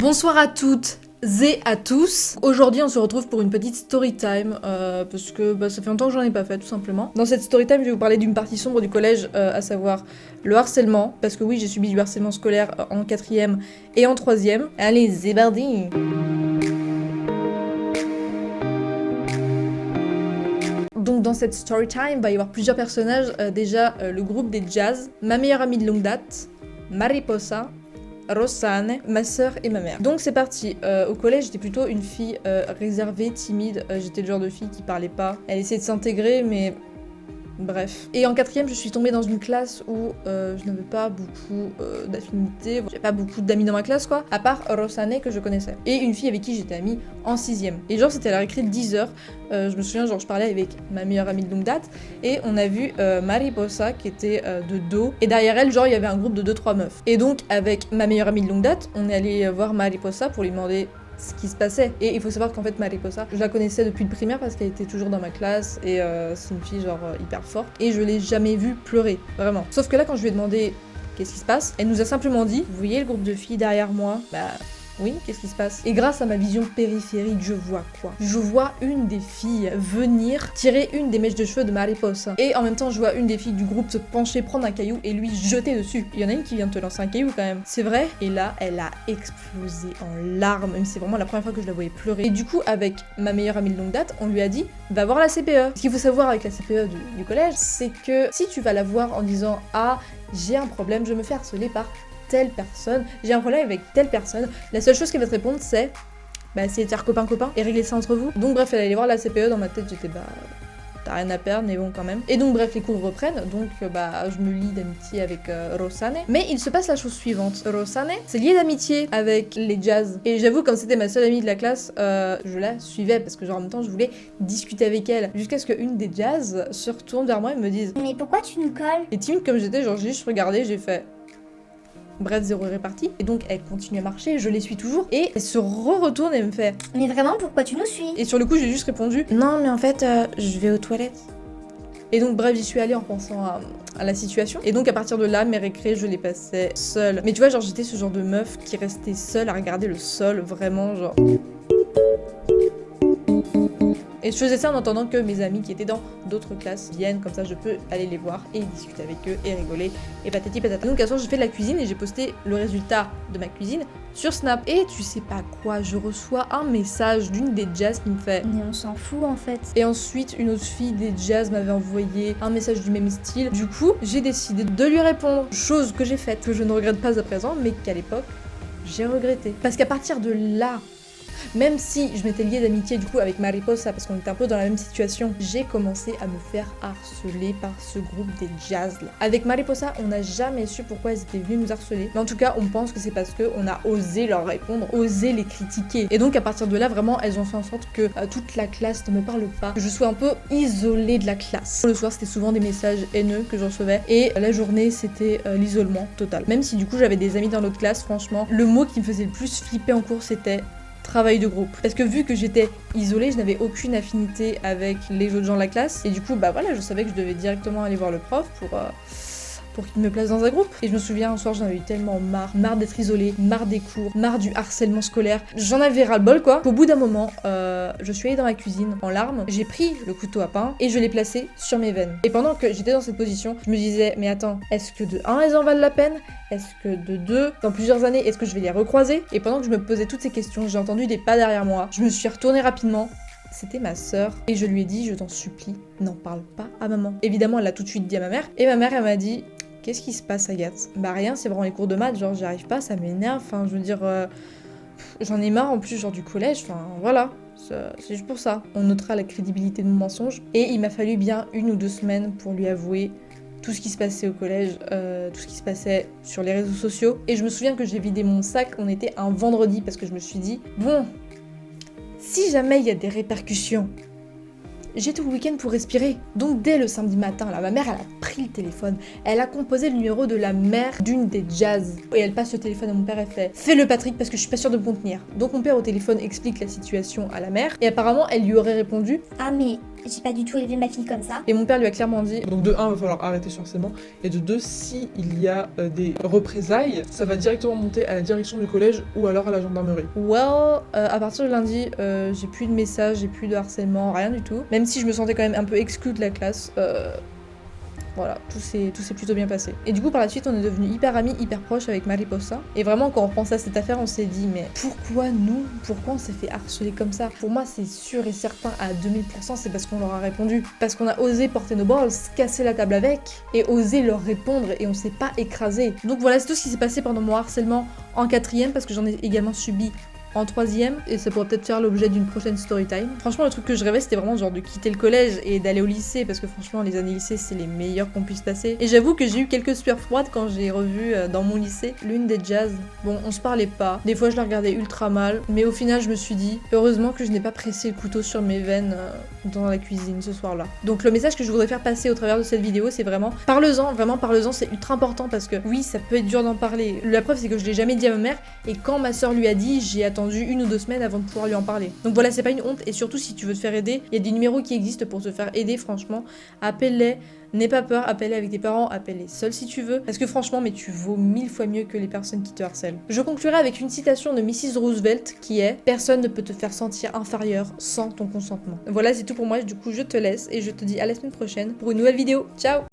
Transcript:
Bonsoir à toutes et à tous. Aujourd'hui on se retrouve pour une petite story time parce que ça fait longtemps que j'en ai pas fait tout simplement. Dans cette story time je vais vous parler d'une partie sombre du collège, à savoir le harcèlement, parce que oui j'ai subi du harcèlement scolaire en 4e et en 3e. Allez c'est parti. Donc dans cette story time, il va y avoir plusieurs personnages. Déjà le groupe des Jazz, ma meilleure amie de longue date, Mariposa, Rosanne, ma sœur et ma mère. Donc c'est parti. Au collège j'étais plutôt une fille réservée, timide. J'étais le genre de fille qui parlait pas. Elle essayait de s'intégrer mais... Bref. Et en 4e, je suis tombée dans une classe où je n'avais pas beaucoup d'affinités. J'avais pas beaucoup d'amis dans ma classe, quoi. À part Rosanne que je connaissais. Et une fille avec qui j'étais amie en 6e. Et genre, c'était à la récré de 10h. Je me souviens, genre, je parlais avec ma meilleure amie de longue date. Et on a vu Mariposa qui était de dos. Et derrière elle, genre, il y avait un groupe de 2-3 meufs. Et donc, avec ma meilleure amie de longue date, on est allé voir Mariposa pour lui demander ce qui se passait. Et il faut savoir qu'en fait Mariposa, je la connaissais depuis le primaire parce qu'elle était toujours dans ma classe et c'est une fille genre hyper forte et je l'ai jamais vue pleurer, vraiment. Sauf que là quand je lui ai demandé qu'est-ce qui se passe, elle nous a simplement dit, vous voyez le groupe de filles derrière moi? Bah oui, qu'est-ce qui se passe? Et grâce à ma vision périphérique, je vois quoi? Je vois une des filles venir tirer une des mèches de cheveux de Mariposa. Et en même temps, je vois une des filles du groupe se pencher, prendre un caillou et lui jeter dessus. Il y en a une qui vient de te lancer un caillou quand même. C'est vrai? Et là, elle a explosé en larmes. Même si c'est vraiment la première fois que je la voyais pleurer. Et du coup, avec ma meilleure amie de longue date, on lui a dit, va voir la CPE. Ce qu'il faut savoir avec la CPE du collège, c'est que si tu vas la voir en disant, ah, j'ai un problème, je me fais harceler par telle personne, j'ai un problème avec telle personne, la seule chose qu'elle va te répondre c'est essayez de faire copain-copain et régler ça entre vous. Donc bref, elle allait voir la CPE, dans ma tête j'étais t'as rien à perdre, mais bon quand même. Et donc bref, les cours reprennent, donc je me lie d'amitié avec Rosanne. Mais il se passe la chose suivante. Rosanne s'est liée d'amitié avec les Jazz. Et j'avoue, comme c'était ma seule amie de la classe, je la suivais parce que genre en même temps je voulais discuter avec elle. Jusqu'à ce qu'une des Jazz se retourne vers moi et me dise, mais pourquoi tu nous colles? Et timide comme j'étais, genre j'ai juste regardé, j'ai fait... Bref, 0 est réparti. Et donc, elle continue à marcher, je les suis toujours. Et elle se retourne et me fait... Mais vraiment, pourquoi tu nous suis? Et sur le coup, j'ai juste répondu... Non, mais en fait, je vais aux toilettes. Et donc, bref, j'y suis allée en pensant à la situation. Et donc, à partir de là, mes récrés, je les passais seule. Mais tu vois, genre, j'étais ce genre de meuf qui restait seule à regarder le sol, vraiment, genre... Et je faisais ça en attendant que mes amis qui étaient dans d'autres classes viennent, comme ça je peux aller les voir et discuter avec eux et rigoler et patati patata. Donc à ce soir j'ai fait de la cuisine et j'ai posté le résultat de ma cuisine sur Snap. Et tu sais pas quoi, je reçois un message d'une des Jazz qui me fait... Mais on s'en fout en fait. Et ensuite une autre fille des Jazz m'avait envoyé un message du même style. Du coup j'ai décidé de lui répondre, chose que j'ai faite, que je ne regrette pas à présent, mais qu'à l'époque j'ai regretté. Parce qu'à partir de là, même si je m'étais liée d'amitié du coup avec Mariposa parce qu'on était un peu dans la même situation, j'ai commencé à me faire harceler par ce groupe des Jazz là. Avec Mariposa, on n'a jamais su pourquoi ils étaient venus nous harceler. Mais en tout cas, on pense que c'est parce qu'on a osé leur répondre, osé les critiquer. Et donc à partir de là, vraiment, elles ont fait en sorte que toute la classe ne me parle pas, que je sois un peu isolée de la classe. Le soir, c'était souvent des messages haineux que je recevais. Et la journée, c'était l'isolement total. Même si du coup, j'avais des amis dans l'autre classe, franchement, le mot qui me faisait le plus flipper en cours, c'était... travail de groupe. Parce que vu que j'étais isolée, je n'avais aucune affinité avec les autres gens de la classe. Et du coup, voilà, je savais que je devais directement aller voir le prof pour qu'il me place dans un groupe. Et je me souviens, un soir, j'en avais eu tellement marre d'être isolée, marre des cours, marre du harcèlement scolaire. J'en avais ras-le-bol, quoi. Au bout d'un moment, je suis allée dans ma cuisine en larmes, j'ai pris le couteau à pain et je l'ai placé sur mes veines. Et pendant que j'étais dans cette position, je me disais, mais attends, est-ce que de 1, elles en valent la peine? Est-ce que de 2, dans plusieurs années, est-ce que je vais les recroiser? Et pendant que je me posais toutes ces questions, j'ai entendu des pas derrière moi. Je me suis retournée rapidement. C'était ma sœur et je lui ai dit, je t'en supplie, n'en parle pas à maman. Évidemment, elle l'a tout de suite dit à ma mère. Et ma mère, elle m'a dit, qu'est-ce qui se passe, Agathe? Bah rien, c'est vraiment les cours de maths, genre j'y arrive pas, ça m'énerve, enfin je veux dire, j'en ai marre en plus genre du collège, enfin voilà. C'est juste pour ça. On notera la crédibilité de mon mensonge. Et il m'a fallu bien 1 ou 2 semaines pour lui avouer tout ce qui se passait au collège, tout ce qui se passait sur les réseaux sociaux. Et je me souviens que j'ai vidé mon sac, on était un vendredi, parce que je me suis dit, bon, si jamais il y a des répercussions, j'ai tout le week-end pour respirer. Donc dès le samedi matin, là, ma mère, elle a pris le téléphone, elle a composé le numéro de la mère d'une des Jazz. Et elle passe le téléphone à mon père, elle fait « Fais-le Patrick parce que je suis pas sûre de me contenir ». Donc mon père au téléphone explique la situation à la mère, et apparemment elle lui aurait répondu « Ah mais J'ai pas du tout élevé ma fille comme ça. Et mon père lui a clairement dit Donc de 1, il va falloir arrêter ce harcèlement. Et de 2, si il y a des représailles, ça va directement monter à la direction du collège ou alors à la gendarmerie. well, à partir de lundi, j'ai plus de messages, j'ai plus de harcèlement, rien du tout. Même si je me sentais quand même un peu exclue de la classe. Voilà, tout s'est plutôt bien passé. Et du coup, par la suite, on est devenus hyper amis, hyper proches avec Mariposa. Et vraiment, quand on repense à cette affaire, on s'est dit, mais pourquoi nous? Pourquoi on s'est fait harceler comme ça? Pour moi, c'est sûr et certain, à 2000%, c'est parce qu'on leur a répondu. Parce qu'on a osé porter nos balls, casser la table avec, et oser leur répondre, et on s'est pas écrasé. Donc voilà, c'est tout ce qui s'est passé pendant mon harcèlement en 4ème, parce que j'en ai également subi en 3ème, et ça pourrait peut-être faire l'objet d'une prochaine story time. Franchement, le truc que je rêvais, c'était vraiment genre de quitter le collège et d'aller au lycée, parce que franchement, les années lycée, c'est les meilleures qu'on puisse passer. Et j'avoue que j'ai eu quelques sueurs froides quand j'ai revu dans mon lycée l'une des Jazz. Bon, on se parlait pas, des fois je la regardais ultra mal, mais au final, je me suis dit, heureusement que je n'ai pas pressé le couteau sur mes veines dans la cuisine ce soir-là. Donc le message que je voudrais faire passer au travers de cette vidéo, c'est vraiment, parle-en, vraiment parle-en, c'est ultra important, parce que oui, ça peut être dur d'en parler. La preuve, c'est que je l'ai jamais dit à ma mère, et quand ma soeur lui a dit, j'ai attendu 1 ou 2 semaines avant de pouvoir lui en parler. Donc voilà, c'est pas une honte, et surtout si tu veux te faire aider, il y a des numéros qui existent pour te faire aider, franchement, appelle-les, n'aie pas peur, appelle-les avec tes parents, appelle-les seul si tu veux, parce que franchement, mais tu vaux 1000 fois mieux que les personnes qui te harcèlent. Je conclurai avec une citation de Mrs. Roosevelt qui est « Personne ne peut te faire sentir inférieur sans ton consentement ». Voilà, c'est tout pour moi, du coup je te laisse, et je te dis à la semaine prochaine pour une nouvelle vidéo. Ciao!